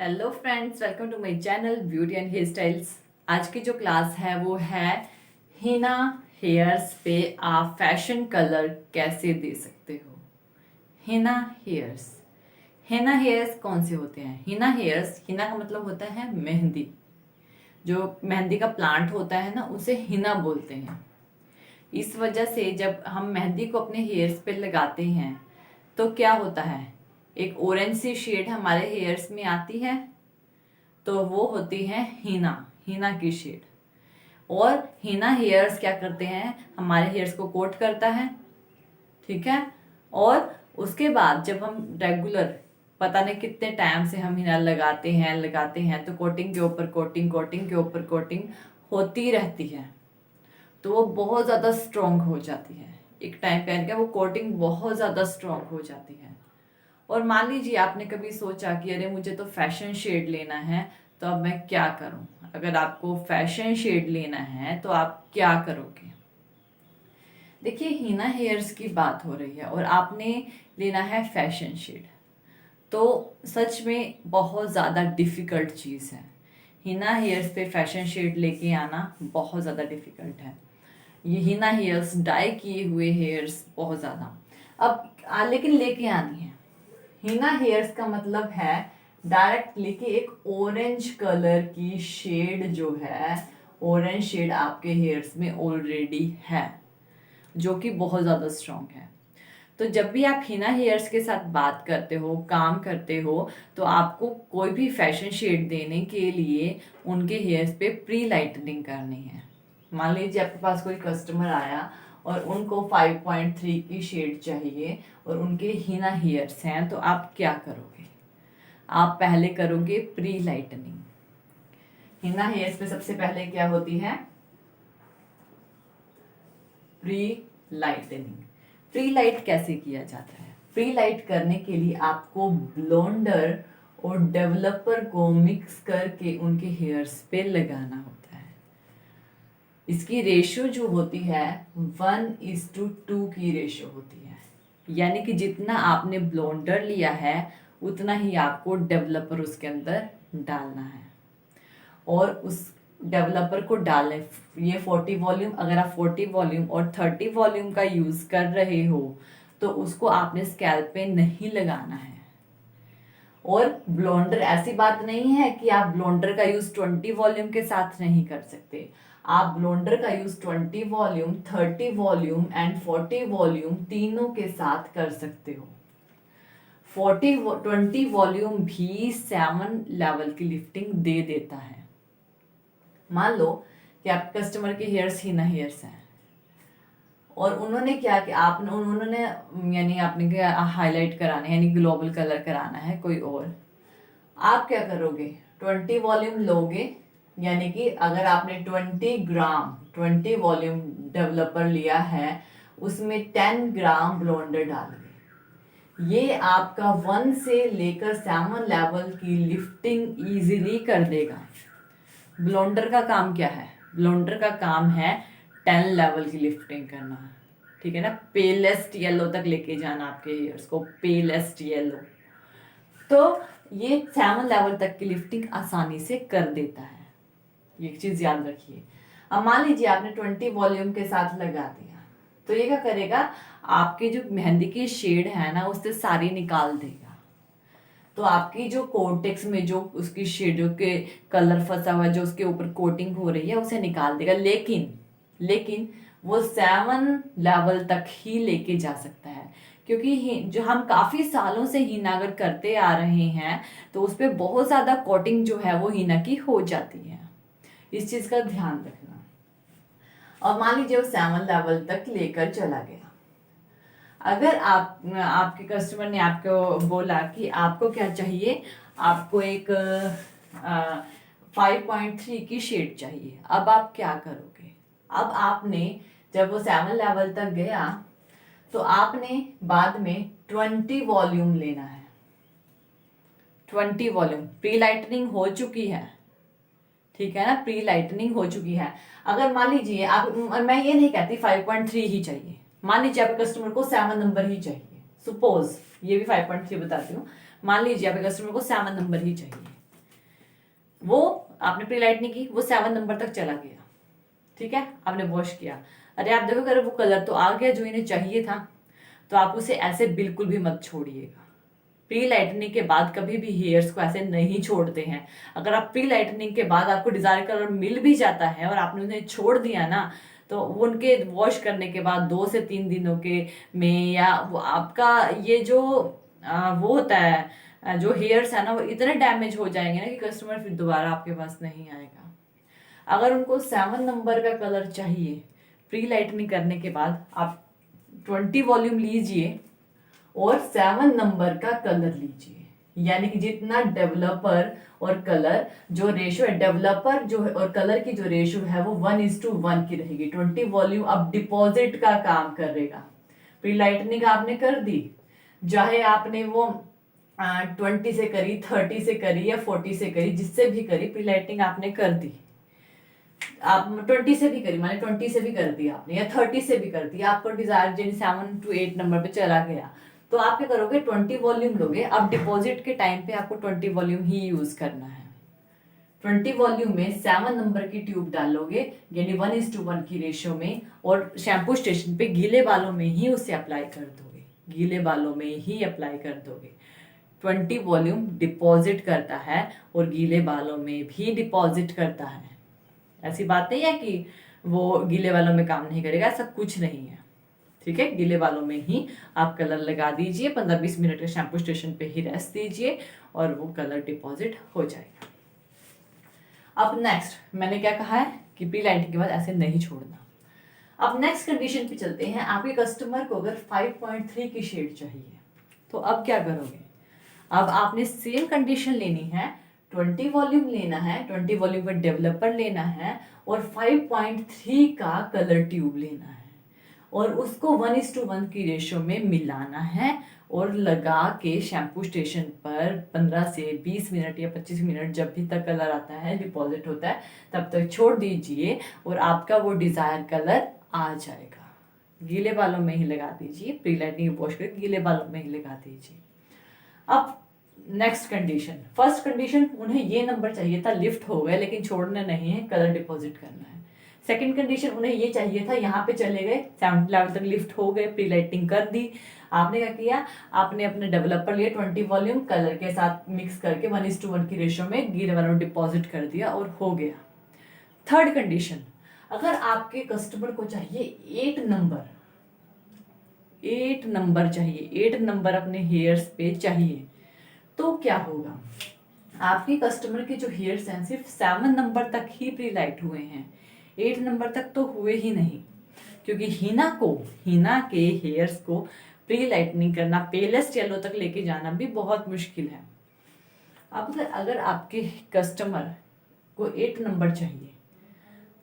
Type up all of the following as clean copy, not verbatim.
Hello friends, welcome to my channel beauty and hairstyles. आज की जो class है वो है हिना हेयर्स पे आप फैशन कलर कैसे दे सकते हो। हिना हेयर्स। हिना हेयर्स कौन से होते हैं? हिना हेयर्स, हिना का मतलब होता है मेहंदी। जो मेहंदी का प्लांट होता है ना, उसे हिना बोलते हैं। इस वजह से जब हम मेहंदी को अपने हेयर्स पे लगाते हैं तो क्या होता है, एक ऑरेंज सी शेड हमारे हेयर्स में आती है, तो वो होती है हिना, हिना की शेड। और हिना हेयर्स क्या करते हैं, हमारे हेयर्स को कोट करता है, ठीक है। और उसके बाद जब हम रेगुलर पता नहीं कितने टाइम से हम हिना लगाते हैं तो कोटिंग के ऊपर कोटिंग, कोटिंग के ऊपर कोटिंग होती रहती है, तो वो बहुत ज़्यादा स्ट्रॉन्ग हो जाती है। एक टाइम पे क्या वो कोटिंग बहुत ज़्यादा स्ट्रॉन्ग हो जाती है। और मान लीजिए आपने कभी सोचा कि अरे मुझे तो फैशन शेड लेना है, तो अब मैं क्या करूं। अगर आपको फैशन शेड लेना है तो आप क्या करोगे? देखिए, हिना हेयर्स की बात हो रही है और आपने लेना है फैशन शेड, तो सच में बहुत ज़्यादा डिफिकल्ट चीज़ है। हिना हेयर्स पे फैशन शेड लेके आना बहुत ज़्यादा डिफिकल्ट है। ये हिना हेयर्स, डाई किए हुए हेयर्स बहुत ज़्यादा लेकिन लेके आनी है। हिना हेयर्स का मतलब है डायरेक्टली कि एक ऑरेंज कलर की शेड जो है, ऑरेंज शेड आपके हेयर्स में ऑलरेडी है, जो कि बहुत ज़्यादा स्ट्रॉन्ग है। तो जब भी आप हिना हेयर्स के साथ बात करते हो, काम करते हो, तो आपको कोई भी फैशन शेड देने के लिए उनके हेयर्स पे प्री लाइटनिंग करनी है। मान लीजिए आपके पास कोई कस्टमर आया और उनको 5.3 की शेड चाहिए और उनके हिना हेयर्स हैं, तो आप क्या करोगे? आप पहले करोगे प्री लाइटनिंग। हिना हेयर्स में सबसे पहले क्या होती है? Pre lightning. प्री लाइट कैसे किया जाता है? प्री लाइट करने के लिए आपको ब्लोंडर और डेवलपर को मिक्स करके उनके हेयर्स पे लगाना होता है। इसकी रेशियो जो होती है 1:2 की रेशियो होती है, यानी कि जितना आपने ब्लोंडर लिया है उतना ही आपको डेवलपर उसके अंदर डालना है। और उस डेवलपर को डालें, ये 40 वॉल्यूम, अगर आप 40 वॉल्यूम और 30 वॉल्यूम का यूज कर रहे हो तो उसको आपने स्कैल्प पे नहीं लगाना है। और ब्लोंडर, ऐसी बात नहीं है कि आप ब्लोंडर का यूज 20 वॉल्यूम के साथ नहीं कर सकते। आप ब्लोंडर का use 20 volume, 30 volume and 40 volume तीनों के साथ कर सकते हो। 20 वॉल्यूम भी 7 लेवल की लिफ्टिंग दे देता है। मान लो कि आपके कस्टमर के हेयर्स हिना हेयर्स हैं और उन्होंने क्या कि आपने उन्होंने यानी आपने क्या हाईलाइट कराना है, यानी ग्लोबल कलर कराना है कोई और, आप क्या करोगे? 20 वॉल्यूम लोगे, यानी कि अगर आपने 20 वॉल्यूम डेवलपर लिया है, उसमें 10 ग्राम ब्लोंडर डालोगे। ये आपका 1 से लेकर 7 लेवल की लिफ्टिंग इजीली कर देगा। ब्लोंडर का काम क्या है? ब्लोंडर का काम है 10 लेवल की लिफ्टिंग करना, ठीक है ना। पेलेस्ट येलो तक लेके जाना आपके हेयर्स को, पेलेस्ट येलो। तो ये 7 लेवल तक की लिफ्टिंग आसानी से कर देता है, ये चीज याद रखिए। अब मान लीजिए आपने 20 वॉल्यूम के साथ लगा दिया, तो ये क्या करेगा, आपके जो मेहंदी की शेड है ना उससे सारी निकाल देगा। तो आपकी जो कोर्टेक्स में जो उसकी शेडो के कलर फंसा हुआ है, जो उसके ऊपर कोटिंग हो रही है, उसे निकाल देगा। लेकिन वो 7 लेवल तक ही लेके जा सकता है, क्योंकि जो हम काफी सालों से हीना अगर करते आ रहे हैं तो उस पर बहुत ज्यादा कोटिंग जो है वो हीना की हो जाती है। इस चीज का ध्यान रखना। और मान लीजिए वो 7 लेवल तक लेकर चला गया। अगर आपके कस्टमर ने आपको बोला कि आपको क्या चाहिए, आपको एक 5.3 की शेड चाहिए, अब आप क्या करोगे? अब आपने जब वो 7 लेवल तक गया तो आपने बाद में 20 वॉल्यूम लेना है। 20 वॉल्यूम प्री लाइटनिंग हो चुकी है, ठीक है ना, प्री लाइटनिंग हो चुकी है। अगर मान लीजिए आप, मैं ये नहीं कहती 5.3 ही चाहिए, मान लीजिए आपके कस्टमर को 7 नंबर ही चाहिए, सपोज ये भी 5.3 बताती हूँ, मान लीजिए आपके कस्टमर को 7 नंबर ही चाहिए, वो आपने प्री लाइटनिंग की, वो 7 नंबर तक चला गया, ठीक है, आपने वॉश किया, अरे आप देखो अगर वो कलर तो आ गया जो इन्हें चाहिए था, तो आप उसे ऐसे बिल्कुल भी मत छोड़िएगा। प्री लाइटनिंग के बाद कभी भी हेयर्स को ऐसे नहीं छोड़ते हैं। अगर आप प्री लाइटनिंग के बाद आपको डिजायर कलर मिल भी जाता है और आपने उन्हें छोड़ दिया ना, तो उनके वॉश करने के बाद 2 से 3 दिनों के में या वो आपका ये जो वो होता है जो हेयर्स है ना, वो इतने डैमेज हो जाएंगे ना कि कस्टमर फिर दोबारा आपके पास नहीं आएगा। अगर उनको 7 नंबर का कलर चाहिए, प्री लाइटनिंग करने के बाद आप 20 वॉल्यूम लीजिए और 7 नंबर का कलर लीजिए, यानी कि जितना डेवलपर और कलर जो रेशो है, डेवलपर जो है और कलर की जो रेशो है वो 1:1 की रहेगी। 20 वॉल्यूम अब डिपॉजिट का काम करेगा। प्री लाइटनिंग आपने कर दी, चाहे आपने वो 20 से करी, 30 से करी या 40 से करी, जिससे भी करी प्री लाइटनिंग आपने कर दी। आप 20 से भी करी, माने 20 से भी कर दिया आपने या 30 से भी कर दिया, आपको डिजायर जिन 7 to 8 नंबर पे चला गया, तो आप क्या करोगे, 20 वॉल्यूम लोगे। अब डिपॉजिट के टाइम पे आपको 20 वॉल्यूम ही यूज करना है। 20 वॉल्यूम में 7 नंबर की ट्यूब डालोगे, यानी 1:1 की रेशियो में, और शैम्पू स्टेशन पे गीले बालों में ही उसे अप्लाई कर दोगे, गीले बालों में ही अप्लाई कर दोगे। 20 वॉल्यूम डिपॉजिट करता है और गीले बालों में भी डिपॉजिट करता है। ऐसी बात नहीं है कि वो गीले बालों में काम नहीं करेगा, ऐसा कुछ नहीं है, ठीक है। गीले बालों में ही आप कलर लगा दीजिए, 15-20 मिनट के शैम्पू स्टेशन पे ही रेस्ट दीजिए और वो कलर डिपॉजिट हो जाएगा। अब नेक्स्ट मैंने क्या कहा है कि प्री लाइटिंग के बाद ऐसे नहीं छोड़ना। अब नेक्स्ट कंडीशन पे चलते हैं। आपके कस्टमर को अगर 5.3 की शेड चाहिए, तो अब क्या करोगे, अब आपने सेम कंडीशन लेनी है, 20 वॉल्यूम लेना है, 20 वॉल्यूम का डेवलपर लेना है और 5.3 का कलर ट्यूब लेना है और उसको 1:1 की रेशियो में मिलाना है और लगा के शैम्पू स्टेशन पर 15 से 20 मिनट या 25 मिनट, जब भी तक कलर आता है डिपॉजिट होता है तब तक छोड़ दीजिए और आपका वो डिजायर कलर आ जाएगा। गीले बालों में ही लगा दीजिए, प्री लाइटनिंग वॉश करके गीले बालों में ही लगा दीजिए। अब नेक्स्ट कंडीशन, फर्स्ट कंडीशन उन्हें ये नंबर चाहिए था, लिफ्ट हो गए लेकिन छोड़ना नहीं है, कलर डिपॉजिट करना है। सेकंड कंडीशन उन्हें ये चाहिए था, यहाँ पे चले गए, 7 लेवल तक लिफ्ट हो गए, प्री लाइटिंग कर दी, आपने क्या किया, आपने अपने डेवलपर लिए 20 वॉल्यूम कलर के साथ मिक्स करके 1:1 की रेशियो में गीले वालों डिपॉजिट कर दिया और हो गया। थर्ड कंडीशन, अगर आपके कस्टमर को चाहिए 8 नंबर, 8 नंबर चाहिए, 8 नंबर अपने हेयर्स पे चाहिए, तो क्या होगा, आपके कस्टमर के जो हेयर्स हैं सिर्फ 7 नंबर तक ही प्री लाइट हुए हैं, 8 नंबर तक तो हुए ही नहीं, क्योंकि हीना के हेयर्स को प्री लाइटनिंग करना, पेलेस्ट येलो तक लेके जाना भी बहुत मुश्किल है। अब अगर आपके कस्टमर को 8 नंबर चाहिए,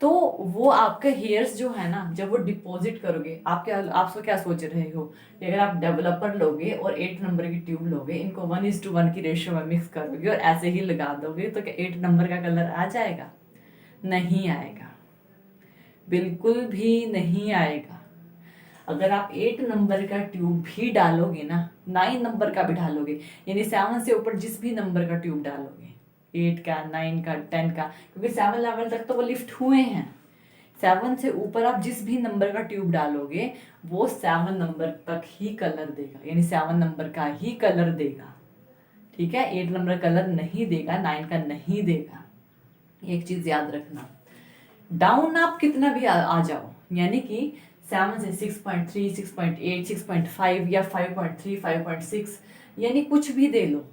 तो वो आपके हेयर्स जो है ना, जब वो डिपॉजिट करोगे, आप क्या सोच रहे हो कि अगर आप डेवलपर लोगे और 8 नंबर की ट्यूब लोगे, इनको 1:1 की रेशियो में मिक्स करोगे और ऐसे ही लगा दोगे, तो क्या 8 नंबर का कलर आ जाएगा? नहीं आएगा, बिल्कुल भी नहीं आएगा। अगर आप 8 नंबर का ट्यूब भी डालोगे ना, 9 नंबर का भी डालोगे, यानी 7 से ऊपर जिस भी नंबर का ट्यूब डालोगे, 8 का, 9 का, 10 का, क्योंकि 7 लेवल तक तो वो लिफ्ट हुए हैं, 7 से ऊपर आप जिस भी नंबर का ट्यूब डालोगे वो 7 नंबर तक ही कलर देगा, यानी 7 नंबर का ही कलर देगा, ठीक है। 8 नंबर कलर नहीं देगा, 9 का नहीं देगा। एक चीज याद रखना, डाउन आप कितना भी आ जाओ, यानी कि 7 से 6.3, 6.8, 6.5 या 5.3, 5.6, यानी कुछ भी दे लो,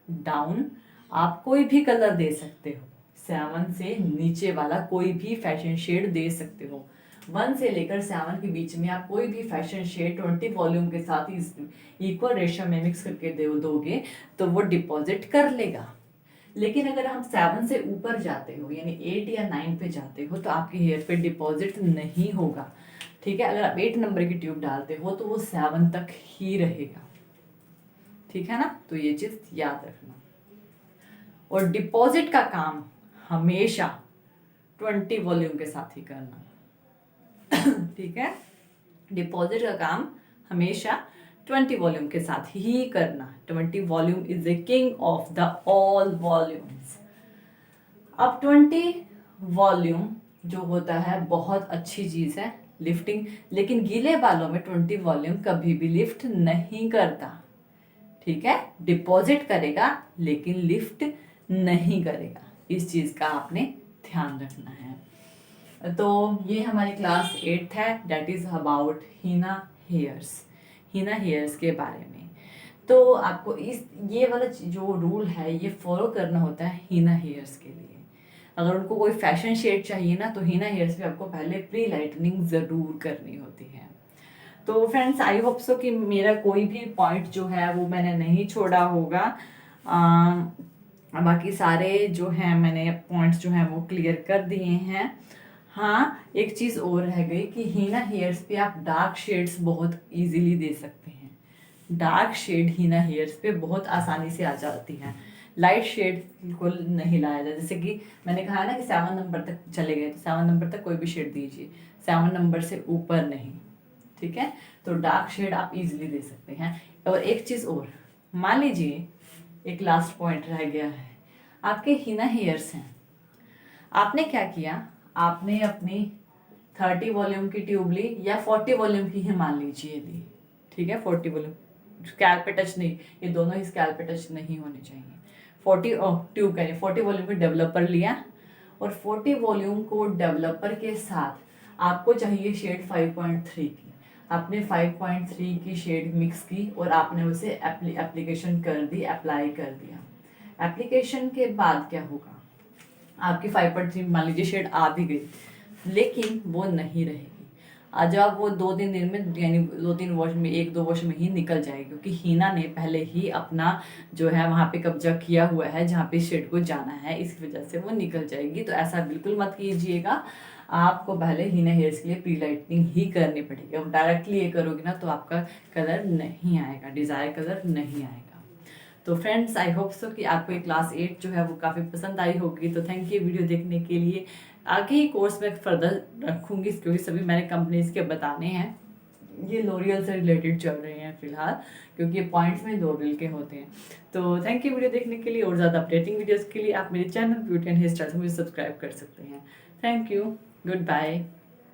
डाउन आप कोई भी कलर दे सकते हो, 7 से नीचे वाला कोई भी फैशन शेड दे सकते हो, 1 से लेकर 7 के बीच में आप कोई भी फैशन शेड 20 वॉल्यूम के साथ ही इक्वल रेशियो में मिक्स करके दोगे तो वो डिपॉजिट कर लेगा। लेकिन अगर हम 7 से ऊपर जाते हो, यानी 8 या 9 पे जाते हो, तो आपके हेयर पे डिपॉजिट नहीं होगा, ठीक है। अगर आप 8 नंबर की ट्यूब डालते हो तो वो 7 तक ही रहेगा, ठीक है ना, तो ये चीज याद रखना। और डिपॉजिट का काम हमेशा 20 वॉल्यूम के साथ ही करना, ठीक है। डिपॉजिट का काम हमेशा 20 वॉल्यूम के साथ ही करना। 20 volume is the king of the all volumes. अब 20 वॉल्यूम जो होता है बहुत अच्छी चीज है लिफ्टिंग, लेकिन गीले बालों में 20 वॉल्यूम कभी भी लिफ्ट नहीं करता। ठीक है, डिपॉजिट करेगा लेकिन लिफ्ट नहीं करेगा, इस चीज का आपने ध्यान रखना है। तो ये हमारी क्लास 8 है, that is about henna hairs, henna hairs के बारे में। तो आपको इस ये वाला जो रूल है ये फॉलो करना होता है हीना हेयर्स के लिए। अगर उनको कोई फैशन शेड चाहिए ना तो हीना हेयर्स पे आपको पहले प्री लाइटनिंग जरूर करनी होती है। तो फ्रेंड्स आई होप सो कि मेरा कोई भी पॉइंट जो है वो मैंने नहीं छोड़ा होगा। बाकी सारे जो हैं मैंने पॉइंट्स जो हैं वो क्लियर कर दिए हैं। हाँ, एक चीज़ और रह गई कि हीना हेयर्स पे आप डार्क शेड्स बहुत इजीली दे सकते हैं। डार्क शेड हीना हेयर्स पे बहुत आसानी से आ जाती हैं, लाइट शेड बिल्कुल नहीं लाया जाए। जैसे कि मैंने कहा ना कि 7 नंबर तक चले गए तो 7 नंबर तक कोई भी शेड दीजिए, 7 नंबर से ऊपर नहीं। ठीक है, तो डार्क शेड आप इजीली दे सकते हैं। और एक चीज़ और, मान लीजिए एक लास्ट पॉइंट रह गया है, आपके हीना हेयर्स हैं, आपने क्या किया, आपने अपनी 30 वॉल्यूम की ट्यूब ली या 40 वॉल्यूम की ही मान लीजिए ली। ठीक है, 40 वॉल्यूम, स्कैल्प पे टच नहीं, ये दोनों ही स्कैल्प पे टच नहीं होने चाहिए। 40 ट्यूब कह रही 40 वॉल्यूम के डेवलपर लिया और 40 वॉल्यूम को डेवलपर के साथ आपको चाहिए शेड 5.3 की, आपने 5.3 की शेड मिक्स की और आपने उसे एप्लीकेशन कर दी, अप्लाई कर दिया। एप्लीकेशन के बाद क्या होगा, आपकी 5.3 मान लीजिए शेड आ भी गई लेकिन वो नहीं रहेगी। जब आप वो 2-3 दिन में यानी 2-3 वॉश में, 1-2 वॉश में ही निकल जाएगी, क्योंकि हीना ने पहले ही अपना जो है वहाँ पे कब्जा किया हुआ है जहाँ पे शेड को जाना है, इस वजह से वो निकल जाएगी। तो ऐसा बिल्कुल मत कीजिएगा, आपको पहले हीना हेयर्स के लिए प्री लाइटनिंग ही करनी पड़ेगी। अब डायरेक्टली ये करोगे ना तो आपका कलर नहीं आएगा, डिजायर कलर नहीं आएगा। तो फ्रेंड्स आई होप सो कि आपको ये क्लास 8 जो है वो काफ़ी पसंद आई होगी। तो थैंक यू वीडियो देखने के लिए। आगे ही कोर्स में फर्दर रखूंगी क्योंकि सभी मैंने कंपनीज के बताने हैं, ये लॉरियल से रिलेटेड चल रहे हैं फिलहाल, क्योंकि ये पॉइंट्स में लॉरियल के होते हैं। तो थैंक यू वीडियो देखने के लिए, और ज़्यादा अपडेटिंग वीडियोज़ के लिए आप मेरे channel beauty and hairstyles मुझे सब्सक्राइब कर सकते हैं। Thank you, good bye.